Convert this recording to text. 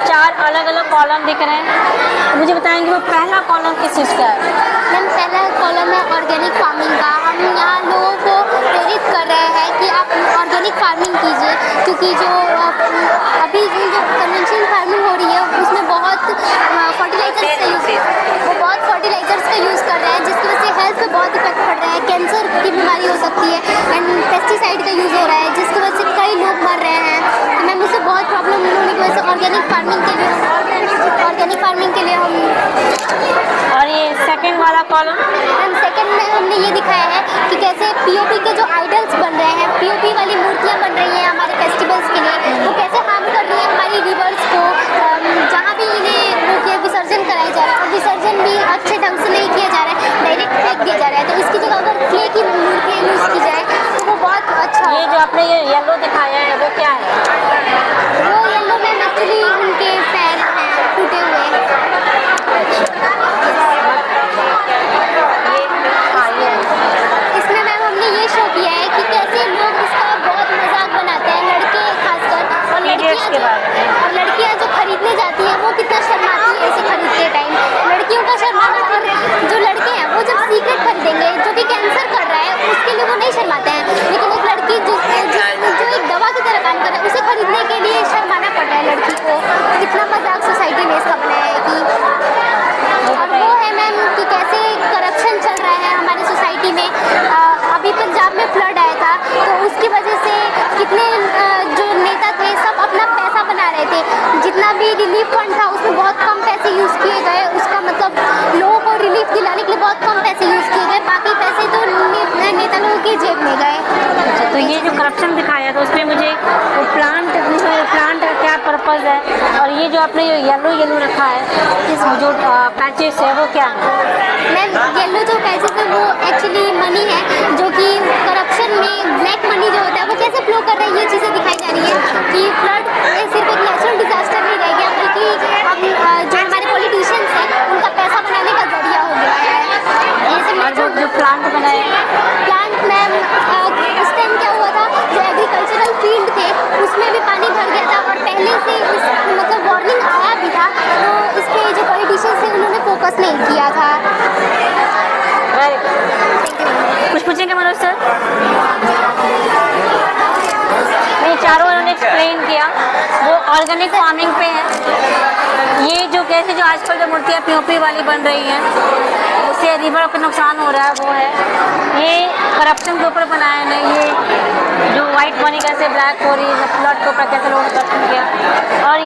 चार अलग अलग कॉलम दिख रहे हैं, मुझे बताएंगे वो पहला कॉलम किस चीज़ का है? मैम पहला कॉलम है ऑर्गेनिक फार्मिंग का। हम यहाँ लोगों को प्रेरित कर रहे हैं कि आप ऑर्गेनिक फार्मिंग कीजिए, क्योंकि जो अभी जो कन्वेंशनल फार्मिंग हो रही है उसमें बहुत फर्टिलाइजर्स का यूज़ कर रहे हैं, जिसकी वजह से हेल्थ पे बहुत इफेक्ट पड़ रहा है। कैंसर की बीमारी हो सकती है एंड पेस्टिसाइड का यूज़ हो रहा है, जिसकी वजह से कई लोग मर रहे हैं। तो मैम उससे बहुत प्रॉब्लम होने की वजह से ऑर्गेनिक फार्मिंग के लिए हम और ये सेकंड वाला कॉलम? मैम सेकंड में हमने ये दिखाया है कि कैसे पीओपी के जो आइडल्स बन रहे हैं, पीओपी वाली मूर्तियाँ बन रही हैं हमारे फेस्टिवल्स के लिए, वो कैसे हार्म कर रही है हमारी रिवर्स को। जहाँ भी इन्हें विसर्जन कराया जा रहा है और विसर्जन भी अच्छे ढंग से नहीं किया जा रहा है, डायरेक्ट फेंक दिया जा रहा है। तो इसकी जगह अगर क्ले की मूर्तियाँ यूज़ की जाए तो वो बहुत अच्छा। ये जो आपने ये येलो दिखाया है वो क्या है? वो येलो में एक्चुअली उनके पैर हैं टूटे हुए। इसमें मैम हमने ये शो किया है कि कैसे लोग इसका बहुत मजाक बनाते हैं, लड़के खासकर, और लड़कियाँ जो खरीदने जाती हैं वो कितना शर्माती है इसे खरीदते टाइम। लड़कियों का शर्माना, और जो लड़के हैं वो जब सीक्रेट खरीदेंगे जो कि कैंसर कर रहा है उसके लिए वो नहीं शर्माते हैं, लेकिन एक लड़की जो एक दवा की तरह काम कर रहा है उसे खरीदने के लिए शर्माना पड़ रहा है लड़की को। कितना मजाक सोसाइटी ने इसका बनाया है कि। और वो है मैम कि कैसे करप्शन चल रहा है हमारी सोसाइटी में। अभी पंजाब में फ्लड आया था तो उसकी वजह से कितने जो नेता थे सब अपना पैसा बना रहे थे। जितना भी रिलीफ फंड था उसमें बहुत कम पैसे यूज़ किए गए, उसका मतलब लोगों को रिलीफ दिलाने के लिए बहुत कम पैसे यूज़ किए गए, बाकी पैसे तो नेता लोगों की जेब में गए। अच्छा, तो ये जो करप्शन दिखाया तो उसमें मुझे प्लांट का क्या पर्पज़ है, और ये जो आपने येलो रखा है इस जो पैचेस है वो क्या है? मैम येलो जो पैचेस है वो एक्चुअली मनी है, जो कि करप्शन में ब्लैक मनी जो होता है वो कैसे फ्लो कर रहा है, ये चीज़ें दिखाई जा रही है कि फ्लड सिर्फ एक नेचुरल डिजास्टर नहीं रह गया, बल्कि अब जो हमारे पॉलिटिशियंस हैं उनका पैसा बनाने का जरिया हो गया है। ये सब जो प्लांट बनाए प्लांट मैम उस टाइम क्या हुआ था, जो एग्रीकल्चरल फील्ड थे उसमें भी पानी भर गया था, और पहले से इस मतलब वार्निंग आया भी था, तो इस पर जो पॉलिटिशियंस थे उन्होंने फोकस नहीं किया था। कुछ पूछेंगे मनोज सर? नहीं, चारों उन्होंने एक्सप्लेन किया, वो ऑर्गेनिक फार्मिंग पे है। ये जो कैसे जो आजकल जो मूर्तियाँ पीओपी वाली बन रही हैं उससे रिवर को नुकसान हो रहा है वो है। ये करप्शन के ऊपर बनाया है, ये जो वाइट मनी कैसे ब्लैक हो रही है, फ्लड के ऊपर कैसे लोगों ने करप्शन किया। और